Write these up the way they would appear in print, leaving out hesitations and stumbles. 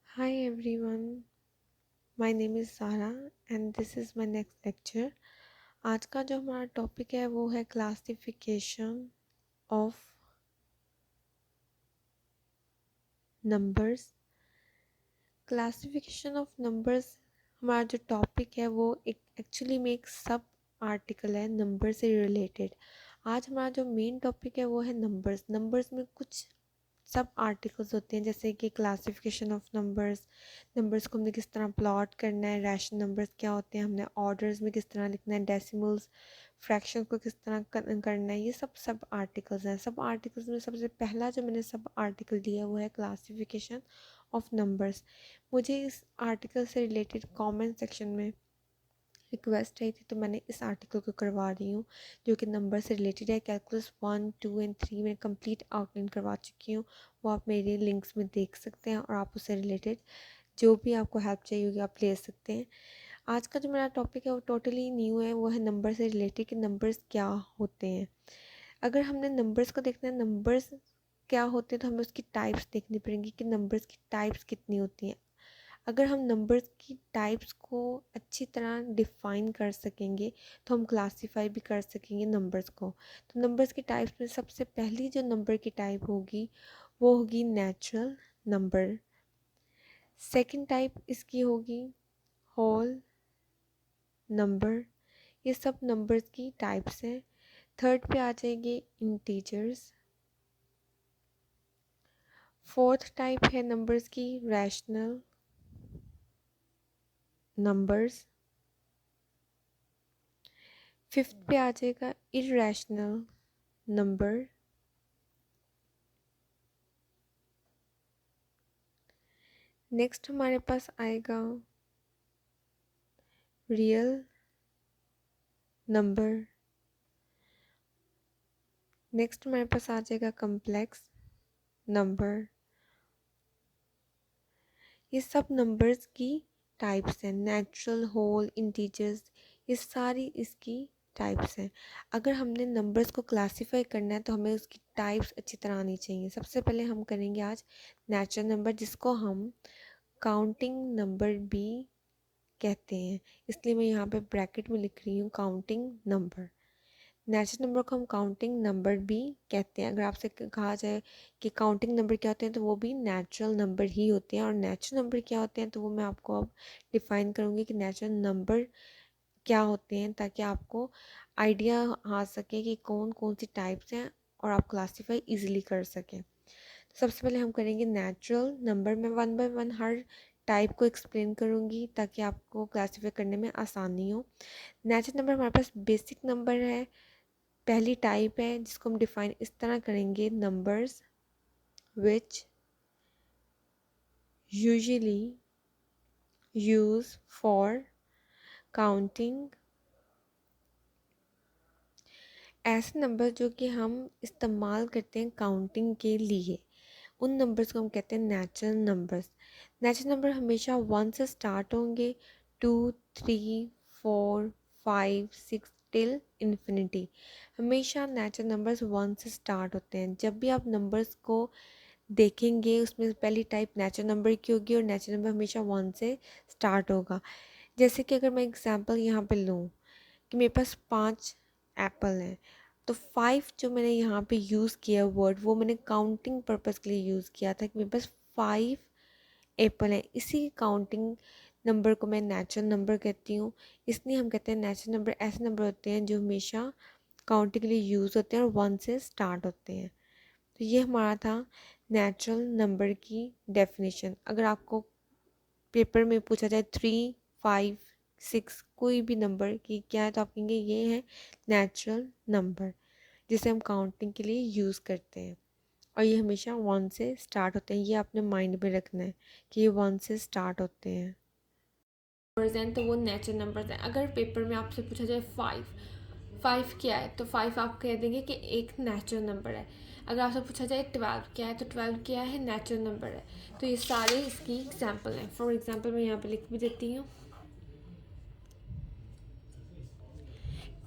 Hi everyone, my name is Sara and this is my next lecture. आज का जो हमारा टॉपिक है वो है classification of numbers. Classification of numbers हमारा जो टॉपिक है वो एक एक्चुअली में एक सब आर्टिकल है नंबर से रिलेटेड। आज हमारा जो मेन टॉपिक है वो है नंबर्स। नंबर्स में कुछ सब आर्टिकल्स होते हैं जैसे कि क्लासिफिकेशन ऑफ नंबर्स, नंबर्स को हमने किस तरह प्लॉट करना है, रैशनल नंबर्स क्या होते हैं, हमने ऑर्डर्स में किस तरह लिखना है, डेसिमल्स फ्रैक्शन को किस तरह करना है, ये सब सब आर्टिकल्स हैं। सब आर्टिकल्स में सबसे पहला जो मैंने सब आर्टिकल दिया वो है क्लासिफिकेशन ऑफ नंबर्स। मुझे इस आर्टिकल से रिलेटेड कमेंट सेक्शन में रिक्वेस्ट आई थी तो मैंने इस आर्टिकल को करवा रही हूँ जो कि नंबर से रिलेटेड है। कैलकुलस 1, 2 एंड 3 में कंप्लीट आउटलाइन करवा चुकी हूँ, वो आप मेरे लिंक्स में देख सकते हैं और आप उससे रिलेटेड जो भी आपको हेल्प चाहिए होगी आप ले सकते हैं। आज का जो मेरा टॉपिक है वो टोटली न्यू है, वो है नंबर से रिलेटेड कि नंबर्स क्या होते हैं। अगर हमने नंबर्स को देखना है नंबर्स क्या होते हैं तो हमें उसकी टाइप्स देखनी पड़ेंगी कि नंबर्स की टाइप्स कितनी होती हैं। अगर हम नंबर्स की टाइप्स को अच्छी तरह डिफ़ाइन कर सकेंगे तो हम क्लासीफाई भी कर सकेंगे नंबर्स को। तो नंबर्स की टाइप्स में सबसे पहली जो नंबर की टाइप होगी वो होगी नेचुरल नंबर। सेकंड टाइप इसकी होगी होल नंबर। ये सब नंबर्स की टाइप्स हैं। थर्ड पे आ जाएंगे इंटीजर्स। फोर्थ टाइप है नंबर्स की रैशनल नंबर्स। फिफ्थ पे आ जाएगा इरेशनल नंबर। नेक्स्ट हमारे पास आएगा रियल नंबर। नेक्स्ट हमारे पास आ जाएगा कम्प्लेक्स नंबर। ये सब नंबर्स की टाइप्स हैं, नेचुरल होल इंटीजर्स, ये सारी इसकी टाइप्स हैं। अगर हमने नंबर्स को क्लासीफाई करना है तो हमें उसकी टाइप्स अच्छी तरह आनी चाहिए। सबसे पहले हम करेंगे आज नेचुरल नंबर जिसको हम काउंटिंग नंबर भी कहते हैं, इसलिए मैं यहाँ पे ब्रैकेट में लिख रही हूँ काउंटिंग नंबर। नेचुरल नंबर को हम काउंटिंग नंबर भी कहते हैं। अगर आपसे कहा जाए कि काउंटिंग नंबर क्या होते हैं तो वो भी नेचुरल नंबर ही होते हैं। और नेचुरल नंबर क्या होते हैं तो वो मैं आपको अब डिफ़ाइन करूँगी कि नेचुरल नंबर क्या होते हैं, ताकि आपको आइडिया आ सके कि कौन कौन सी टाइप्स हैं और आप क्लासीफाई इजीली कर सकें। तो सबसे पहले हम करेंगे नेचुरल नंबर में one by one her type को एक्सप्लेन करूँगी ताकि आपको क्लासीफाई करने में आसानी हो। नेचुरल नंबर हमारे पास बेसिक नंबर है, पहली टाइप है जिसको हम डिफाइन इस तरह करेंगे numbers which usually use for counting. ऐसे नंबर जो कि हम इस्तेमाल करते हैं काउंटिंग के लिए, उन नंबर्स को हम कहते हैं नेचुरल नंबर्स। नेचुरल नंबर हमेशा 1 से स्टार्ट होंगे, 2, 3, 4, 5, 6 टिल इन्फिनिटी। हमेशा नेचुरल नंबर्स 1 से स्टार्ट होते हैं। जब भी आप नंबर्स को देखेंगे उसमें पहली टाइप नेचुरल नंबर की होगी और नेचुरल नंबर हमेशा 1 से स्टार्ट होगा। जैसे कि अगर मैं एग्जांपल यहाँ पे लूँ कि मेरे पास 5 एप्पल हैं, तो 5 जो मैंने यहाँ पे यूज़ किया वर्ड वो मैंने काउंटिंग पर्पज़ के लिए यूज़ किया था कि मेरे पास 5 एप्पल हैं। इसी काउंटिंग नंबर को मैं नेचुरल नंबर कहती हूँ। इसलिए हम कहते हैं नेचुरल नंबर ऐसे नंबर होते हैं जो हमेशा काउंटिंग के लिए यूज़ होते हैं और 1 से स्टार्ट होते हैं। तो ये हमारा था नेचुरल नंबर की डेफिनेशन। अगर आपको पेपर में पूछा जाए 3, 5, 6 कोई भी नंबर की क्या है तो आप कहेंगे ये है नेचुरल नंबर जिसे हम काउंटिंग के लिए यूज़ करते हैं और ये हमेशा 1 से स्टार्ट होते हैं। ये आपने माइंड में रखना है कि ये 1 से स्टार्ट होते हैं। नंबर्स हैं तो वो नेचुरल नंबर्स हैं। अगर पेपर में आपसे पूछा जाए फाइव, फाइव क्या है तो फाइव आप कह देंगे कि एक नेचुरल नंबर है। अगर आपसे पूछा जाए 12 क्या है तो 12 क्या है, नेचुरल नंबर है। तो ये सारे इसकी एग्जाम्पल हैं। फॉर एग्जाम्पल मैं यहाँ पे लिख भी देती हूँ।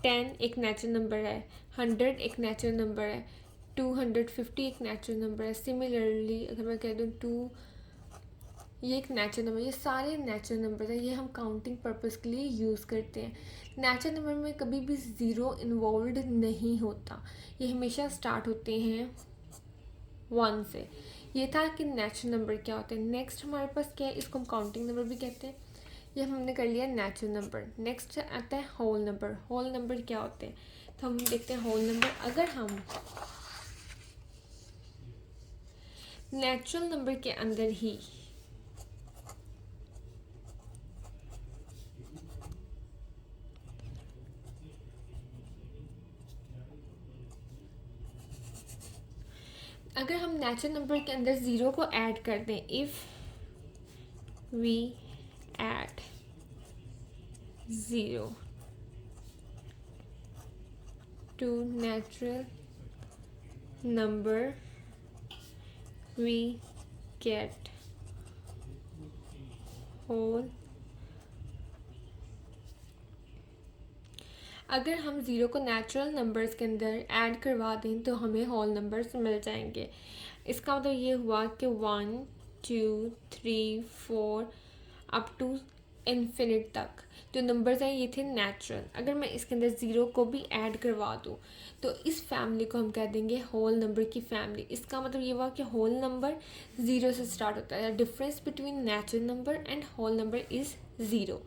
10 एक नेचुरल नंबर है, 100 एक नेचुरल नंबर है, 250 एक नेचुरल नंबर है। सिमिलरली अगर मैं कह दूँ ये एक नेचुरल नंबर, ये सारे नेचुरल नंबर हैं, ये हम काउंटिंग पर्पस के लिए यूज़ करते हैं। नेचुरल नंबर में कभी भी ज़ीरो इन्वॉल्व नहीं होता, ये हमेशा स्टार्ट होते हैं 1 से। ये था कि नेचुरल नंबर क्या होते हैं। नेक्स्ट हमारे पास क्या है, इसको हम काउंटिंग नंबर भी कहते हैं। ये हमने कर लिया नेचुरल नंबर। नेक्स्ट आता है होल नंबर। होल नंबर क्या होते हैं, तो हम देखते हैं होल नंबर। अगर हम नेचुरल नंबर के अंदर ही अगर हम नेचुरल नंबर के अंदर ज़ीरो को ऐड कर दें, if we add zero to natural number we get whole. अगर हम ज़ीरो को नेचुरल नंबर्स के अंदर ऐड करवा दें तो हमें होल नंबर्स मिल जाएंगे। इसका मतलब ये हुआ कि 1 2 3 4 अप टू इन्फिनिट तक जो नंबर्स हैं ये थे नेचुरल। अगर मैं इसके अंदर ज़ीरो को भी ऐड करवा दूँ तो इस फैमिली को हम कह देंगे होल नंबर की फैमिली। इसका मतलब ये हुआ कि होल नंबर ज़ीरो से स्टार्ट होता है। Difference between natural number and whole number is zero.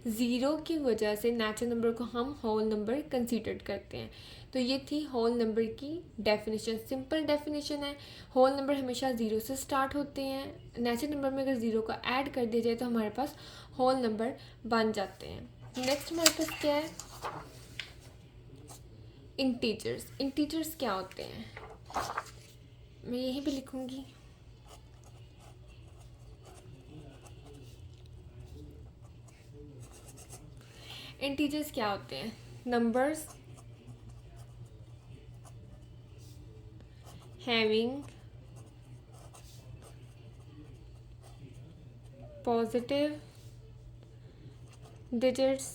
Zero की वजह से नेचुरल नंबर को हम होल नंबर कंसीडर करते हैं। तो ये थी होल नंबर की डेफिनेशन। सिंपल डेफिनेशन है, होल नंबर हमेशा ज़ीरो से स्टार्ट होते हैं। नेचुरल नंबर में अगर ज़ीरो का ऐड कर दिया जाए तो हमारे पास होल नंबर बन जाते हैं। नेक्स्ट हमारे पास क्या है, इंटीजर्स। इंटीजर्स क्या होते हैं, मैं यहीं पे लिखूंगी। इंटीजर्स क्या होते हैं, numbers having positive digits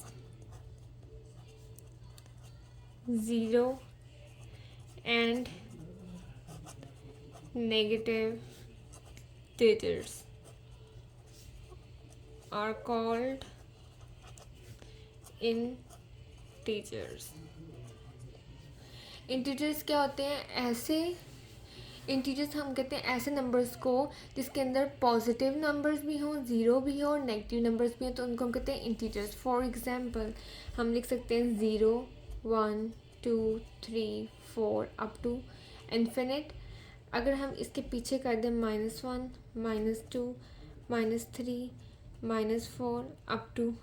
0 and negative digits are called integers. Integers क्या होते हैं, ऐसे इंटीजर्स हम कहते हैं ऐसे नंबर्स को जिसके अंदर पॉजिटिव नंबर्स भी हों, ज़ीरो भी हो और नेगेटिव नंबर्स भी हों, तो उनको हम कहते हैं इंटीजर्स। फॉर एग्जांपल हम लिख सकते हैं 0 1 2 3 4 अप टू इन्फिनिट। अगर हम इसके पीछे कर दें -1 -2 -3 -4 up to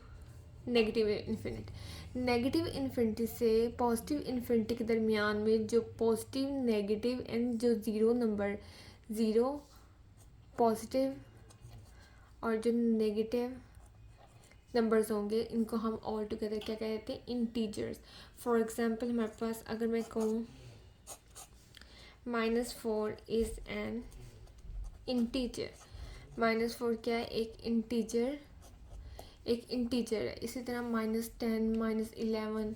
negative infinite. Negative infinity से पॉजिटिव इन्फिनिटी के दरमियान में जो पॉजिटिव नेगेटिव एंड जो ज़ीरो नंबर, ज़ीरो पॉजिटिव और जो नेगेटिव नंबर्स होंगे इनको हम ऑल टुगेदर क्या कहते हैं, इंटीजर्स। फॉर एग्जांपल हमारे पास अगर मैं कहूँ -4 इज़ एन इंटीजर। -4 क्या है, एक इंटीजर है। इसी तरह -10 -11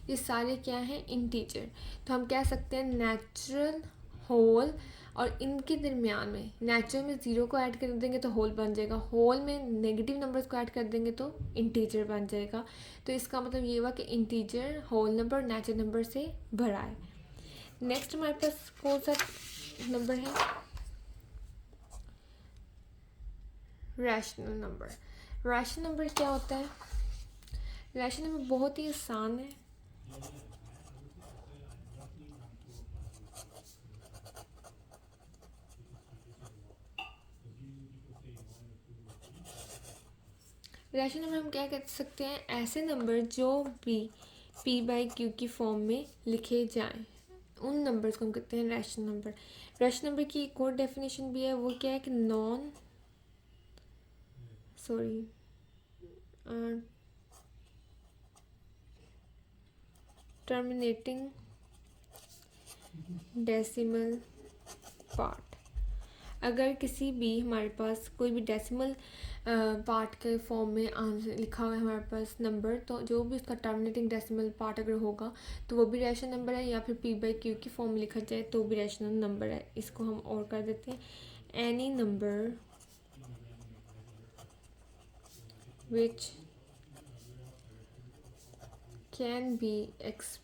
ये सारे क्या हैं, इंटीजर। तो हम कह सकते हैं नेचुरल, होल और इनके दरमियान में नेचुरल में ज़ीरो को ऐड कर देंगे तो होल बन जाएगा, होल में नेगेटिव नंबर्स को ऐड कर देंगे तो इंटीजर बन जाएगा। तो इसका मतलब ये हुआ कि integer whole number natural number से भरा है। नेक्स्ट हमारे पास कौन सा नंबर है, रैशनल नंबर। रैशनल नंबर क्या होता है, रैशनल नंबर बहुत ही आसान है। रैशनल नंबर हम क्या कह सकते हैं, ऐसे नंबर जो भी p/q की फॉर्म में लिखे जाएं, उन नंबर्स को हम कहते हैं रैशनल नंबर। रैशनल नंबर की एक और डेफिनेशन भी है, वो क्या है कि टर्मिनेटिंग डेसिमल पार्ट। अगर किसी भी हमारे पास कोई भी डेसिमल पार्ट के फॉर्म में लिखा हुआ है हमारे पास नंबर, तो जो भी उसका टर्मिनेटिंग डेसिमल पार्ट अगर होगा तो वो भी रैशनल नंबर है, या फिर p/q की फॉर्म में लिखा जाए तो भी रैशनल नंबर है। इसको हम और कर देते हैं, any number which can be expressed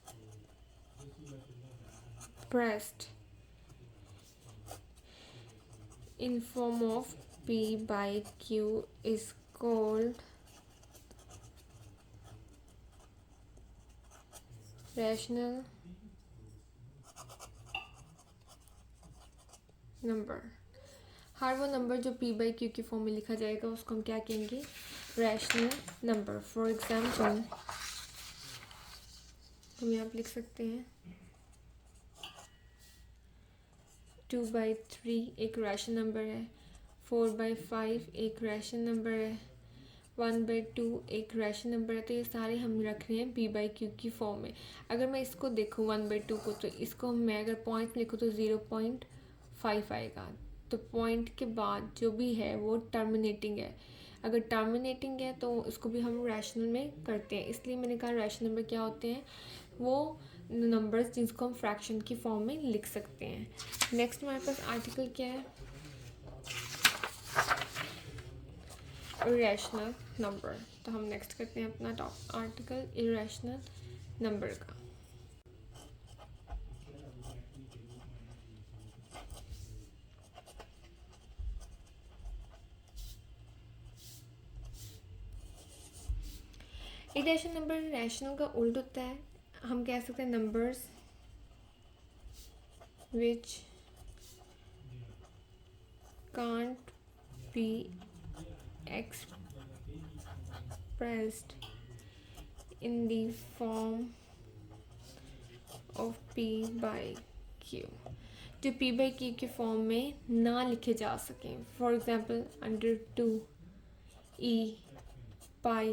in form of P by Q is called rational number. हर वो नंबर जो P by Q की फॉर्म में लिखा जाएगा उसको हम क्या कहेंगे, रैशनल नंबर. फॉर एग्जाम्पल हम यहाँ पर लिख सकते हैं 2/3 एक रैशनल नंबर है, 4/5 एक रैशनल नंबर है, 1/2 एक रैशनल नंबर है. तो ये सारे हम रख रहे हैं P by Q की फॉर्म में. अगर मैं इसको देखूँ 1/2 को, तो इसको मैं अगर पॉइंट लिखूँ तो 0.5 आएगा. तो पॉइंट के बाद जो भी है वो टर्मिनेटिंग है. अगर टर्मिनेटिंग है तो इसको भी हम रैशनल में करते हैं. इसलिए मैंने कहा रैशनल नंबर क्या होते हैं, वो नंबर्स जिसको हम फ्रैक्शन की फॉर्म में लिख सकते हैं. नेक्स्ट हमारे पास आर्टिकल क्या है, इरेशनल नंबर. तो हम नेक्स्ट करते हैं अपना टॉप आर्टिकल इरेशनल नंबर का. इरेशनल नंबर रैशनल का उल्ट होता है. हम कह सकते हैं numbers which can't be expressed in the form of P by Q, जो P by Q के फॉर्म में ना लिखे जा सकें. फॉर एग्जाम्पल √2 E पाई,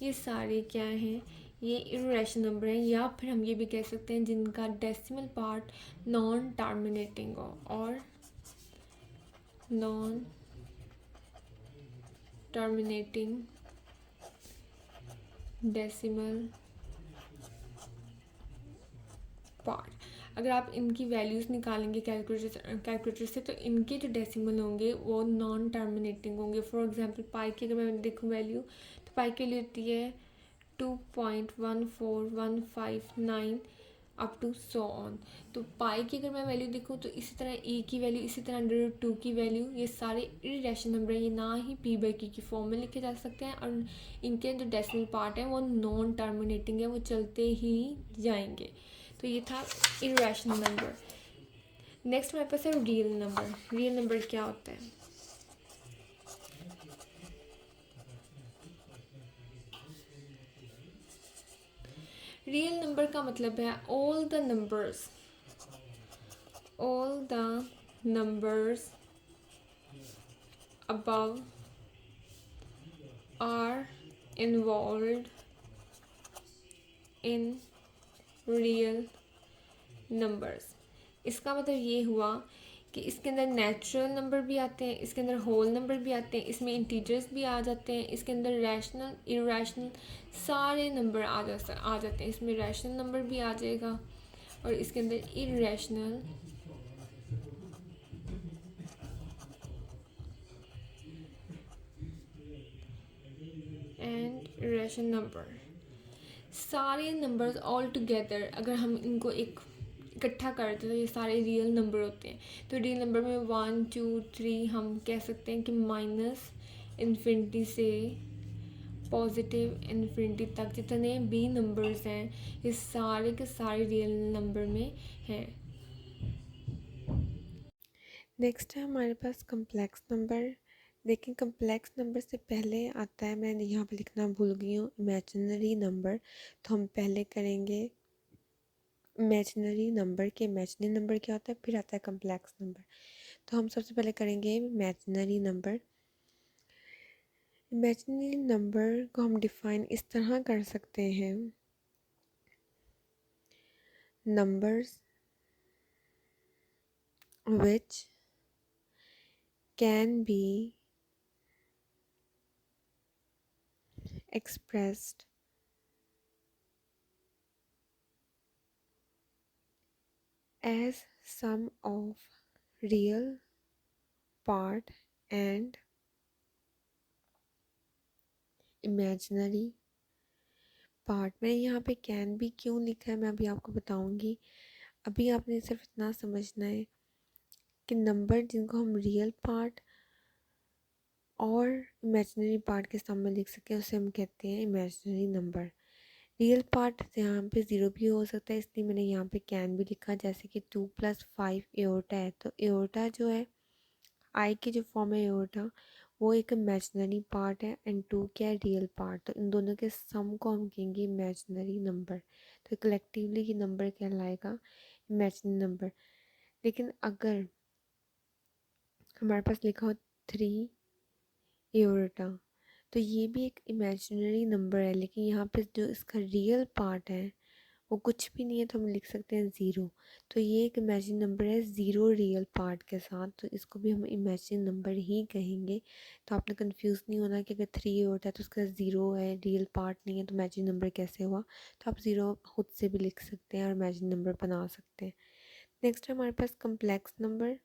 ये सारे क्या हैं, ये इरेशनल नंबर हैं. या फिर हम ये भी कह सकते हैं जिनका डेसिमल पार्ट नॉन टर्मिनेटिंग हो और नॉन टर्मिनेटिंग डेसिमल पार्ट. अगर आप इनकी वैल्यूज़ निकालेंगे कैलकुलेटर से तो इनके जो डेसिमल होंगे वो नॉन टर्मिनेटिंग होंगे. फॉर एग्जांपल पाई की अगर मैं देखूँ वैल्यू, तो पाई की वैल्यू होती है 2.14159 अप टू सो ऑन. तो पाई की अगर मैं वैल्यू देखूँ तो इसी तरह ई की वैल्यू, इसी तरह √2 की वैल्यू, ये सारे इरेशनल नंबर हैं. ये ना ही P by Q की फॉर्म में लिखे जा सकते हैं और इनके जो डेसिमल पार्ट हैं वो नॉन टर्मिनेटिंग है, वो चलते ही जाएंगे. तो ये था इरेशनल नंबर. नेक्स्ट हमारे पास है रियल नंबर. रियल नंबर क्या होता है, रियल नंबर का मतलब है all the numbers above are involved in real numbers. इसका मतलब ये हुआ कि इसके अंदर नेचुरल नंबर भी आते हैं, इसके अंदर होल नंबर भी आते हैं, इसमें इंटीजर्स भी आ जाते हैं, इसके अंदर रैशनल इरेशनल सारे नंबर आ जाते हैं. इसमें रैशनल नंबर भी आ जाएगा और इसके अंदर इरेशनल एंड इरेशनल नंबर. सारे नंबर्स ऑल टुगेदर अगर हम इनको एक इकट्ठा करते तो ये सारे रियल नंबर होते हैं. तो रियल नंबर में 1 2 3 हम कह सकते हैं कि माइनस इन्फिनिटी से पॉजिटिव इन्फिनिटी तक जितने भी नंबर्स हैं ये सारे के सारे रियल नंबर में हैं. नेक्स्ट है हमारे पास कम्प्लेक्स नंबर. देखिए कम्प्लेक्स नंबर से पहले आता है, मैंने यहाँ पे लिखना भूल गई हूँ, इमेजिनरी नंबर. तो हम पहले करेंगे इमेजिनरी नंबर के इमेजिनरी नंबर क्या होता है, फिर आता है कम्प्लेक्स नंबर. तो हम सबसे पहले करेंगे इमेजिनरी नंबर. इमेजिनरी नंबर को हम डिफाइन इस तरह कर सकते हैं, numbers which can be expressed as sum of real part and imaginary part. मैंने यहाँ पे कैन भी क्यों लिखा है मैं अभी आपको बताऊंगी। अभी आपने सिर्फ इतना समझना है कि नंबर जिनको हम रियल पार्ट और इमेजिनरी पार्ट के सामने लिख सकें उसे हम कहते हैं इमेजिनरी नंबर। रियल पार्ट यहाँ पे ज़ीरो भी हो सकता है, इसलिए मैंने यहाँ पे कैन भी लिखा। जैसे कि 2+5 एओर्टा है, तो एओर्टा जो है आई की जो फॉर्म है एओर्टा, वो एक इमेजिनरी पार्ट है एंड 2 क्या है रियल पार्ट। तो इन दोनों के सम को हम कहेंगे इमेजिनरी नंबर। तो कलेक्टिवली ये नंबर कहलाएगा इमेजिनरी नंबर। लेकिन अगर हमारे पास लिखा हो 3 एओर्टा, तो ये भी एक इमेजिनरी नंबर है, लेकिन यहाँ पे जो इसका रियल पार्ट है वो कुछ भी नहीं है, तो हम लिख सकते हैं 0। तो ये एक इमेजिन नंबर है 0 रियल पार्ट के साथ, तो इसको भी हम इमेजिन नंबर ही कहेंगे। तो आपने कंफ्यूज नहीं होना कि अगर 3 होता है तो उसका 0 है, रियल पार्ट नहीं है, तो इमेजिन नंबर कैसे हुआ। तो आप 0 खुद से भी लिख सकते हैं और इमेजिन नंबर बना सकते हैं। नेक्स्ट है हमारे पास कम्प्लेक्स नंबर।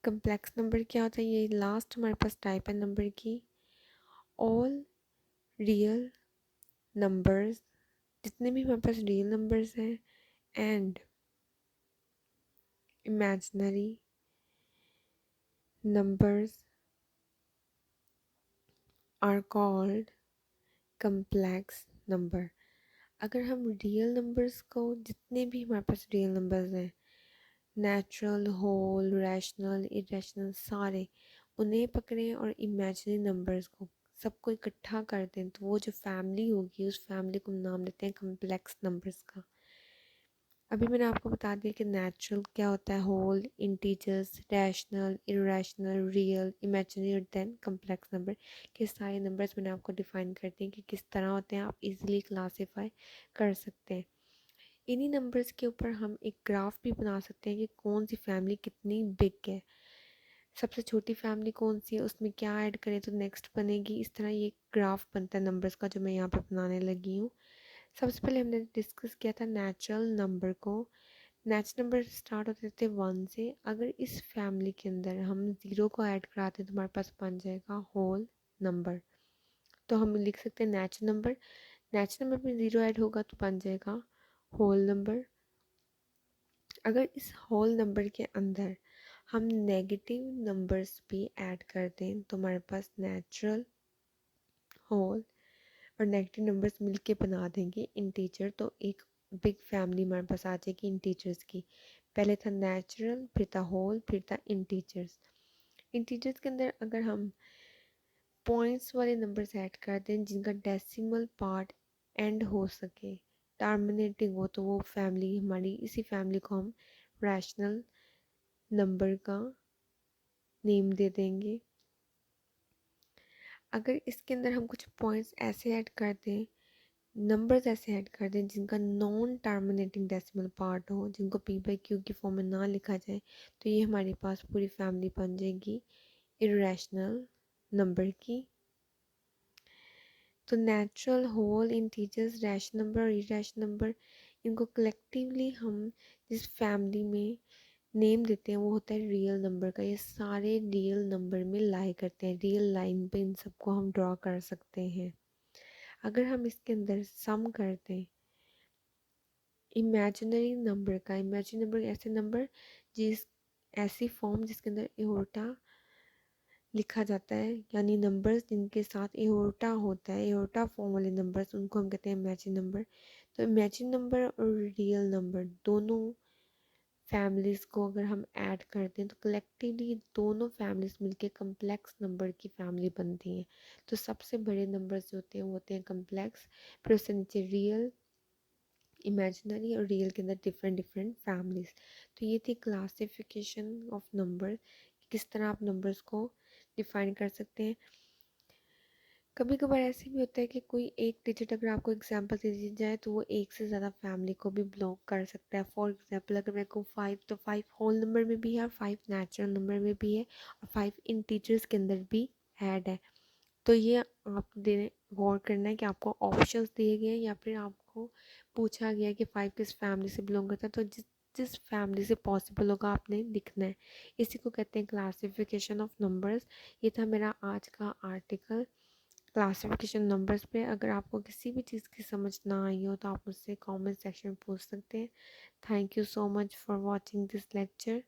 कम्प्लेक्स नंबर क्या होता है, ये लास्ट हमारे पास टाइप है नंबर की। ऑल रियल नंबर्स, जितने भी हमारे पास रियल नंबर्स हैं and imaginary numbers are called complex number. अगर हम रियल नंबर्स को, जितने भी हमारे पास रियल नंबर्स हैं, नेचुरल, होल, रैशनल, इरेशनल, सारे उन्हें पकड़ें और इमेजिनरी नंबर्स को सबको इकट्ठा कर दें, तो वो जो फैमिली होगी उस फैमिली को हम नाम देते हैं कम्प्लेक्स नंबर्स का। अभी मैंने आपको बता दिया कि नेचुरल क्या होता है, whole, integers, rational, irrational, real, imaginary और देन कम्प्लेक्स नंबर। के सारे नंबर्स मैंने आपको डिफाइन कर दिए कि किस तरह होते हैं, आप इजीली क्लासीफाई कर सकते हैं। इन्हीं नंबर्स के ऊपर हम एक ग्राफ भी बना सकते हैं कि कौन सी फैमिली कितनी बिग है, सबसे छोटी फैमिली कौन सी है, उसमें क्या ऐड करें तो नेक्स्ट बनेगी। इस तरह ये ग्राफ बनता है नंबर्स का, जो मैं यहाँ पे बनाने लगी हूँ। सबसे पहले हमने डिस्कस किया था नेचुरल नंबर को। नेचुरल नंबर स्टार्ट होते थे 1 से। अगर इस फैमिली के अंदर हम 0 को ऐड कराते हैं तो हमारे पास बन जाएगा होल नंबर। तो हम लिख सकते हैं नेचुरल नंबर, नेचुरल नंबर में 0 ऐड होगा तो बन जाएगा होल नंबर। अगर इस होल नंबर के अंदर हम नेगेटिव नंबर्स भी ऐड कर दें तो हमारे पास नेचुरल, होल और नेगेटिव नंबर्स मिलके बना देंगे इंटीजर। तो एक बिग फैमिली हमारे पास आ जाएगी इंटीजर्स की। पहले था नेचुरल, फिर था होल, फिर था इंटीजर्स। इंटीजर्स के अंदर अगर हम पॉइंट्स वाले नंबर्स ऐड कर दें जिनका डेसिमल पार्ट एंड हो सके, टर्मिनेटिंग हो, तो वो फैमिली हमारी, इसी फैमिली को हम रैशनल नंबर का नेम दे देंगे। अगर इसके अंदर हम कुछ पॉइंट्स ऐसे ऐड कर दें, नंबर्स ऐसे ऐड कर दें जिनका नॉन टर्मिनेटिंग डेसिमल पार्ट हो, जिनको p/q की फॉर्म में ना लिखा जाए, तो ये हमारे पास पूरी फैमिली बन जाएगी इरेशनल नंबर की। तो natural, whole, integers, rational number और इरेशनल नंबर, इनको कलेक्टिवली हम जिस फैमिली में नेम देते हैं वो होता है रियल नंबर का। ये सारे रियल नंबर में लाई करते हैं, रियल लाइन पे इन सबको हम ड्रॉ कर सकते हैं। अगर हम इसके अंदर सम करते हैं इमेजिनरी नंबर का, इमेजिनरी नंबर ऐसे नंबर जिस, ऐसी फॉर्म जिसके अंदर एओर्टा लिखा जाता है, यानी नंबर्स जिनके साथ एओर्टा होता है, एओर्टा फॉर्म वाले नंबर्स, उनको हम कहते हैं इमेजिन नंबर। तो इमेजिन नंबर और रियल नंबर दोनों फैमिलीज़ को अगर हम ऐड करते हैं तो कलेक्टिवली दोनों फैमिलीज मिलके कम्प्लेक्स नंबर की फैमिली बनती हैं। तो सबसे बड़े नंबर्स जो होते हैं वो होते हैं कम्प्लेक्स, फिर उससे नीचे रियल, इमेजिनरी और रियल के अंदर डिफरेंट डिफरेंट फैमिलीज। तो ये थी क्लासिफिकेशन ऑफ नंबर, किस तरह आप नंबर्स को डिफाइन कर सकते हैं। कभी कभार ऐसे भी होता है कि कोई एक डिजिट अगर आपको एग्जांपल दे दी जाए तो वो एक से ज़्यादा फैमिली को भी बिलोंग कर सकता है। फॉर एग्जांपल अगर मेरे को 5, तो 5 होल नंबर में भी है और 5 नेचुरल नंबर में भी है और 5 इंटीजर्स के अंदर भी ऐड है। तो ये आप देने गौर करना है कि आपको ऑप्शंस दिए गए हैं या फिर आपको पूछा गया है कि 5 किस फैमिली से बिलोंग करता है, तो जिस जिस फैमिली से पॉसिबल होगा आपने लिखना है। इसी को कहते हैं क्लासिफिकेशन ऑफ नंबर्स। ये था मेरा आज का आर्टिकल। क्लासिफिकेशन नंबर्स पे। अगर आपको किसी भी चीज़ की समझ ना आई हो तो आप मुझसे कमेंट सेक्शन में पूछ सकते हैं। Thank you so much for watching this lecture.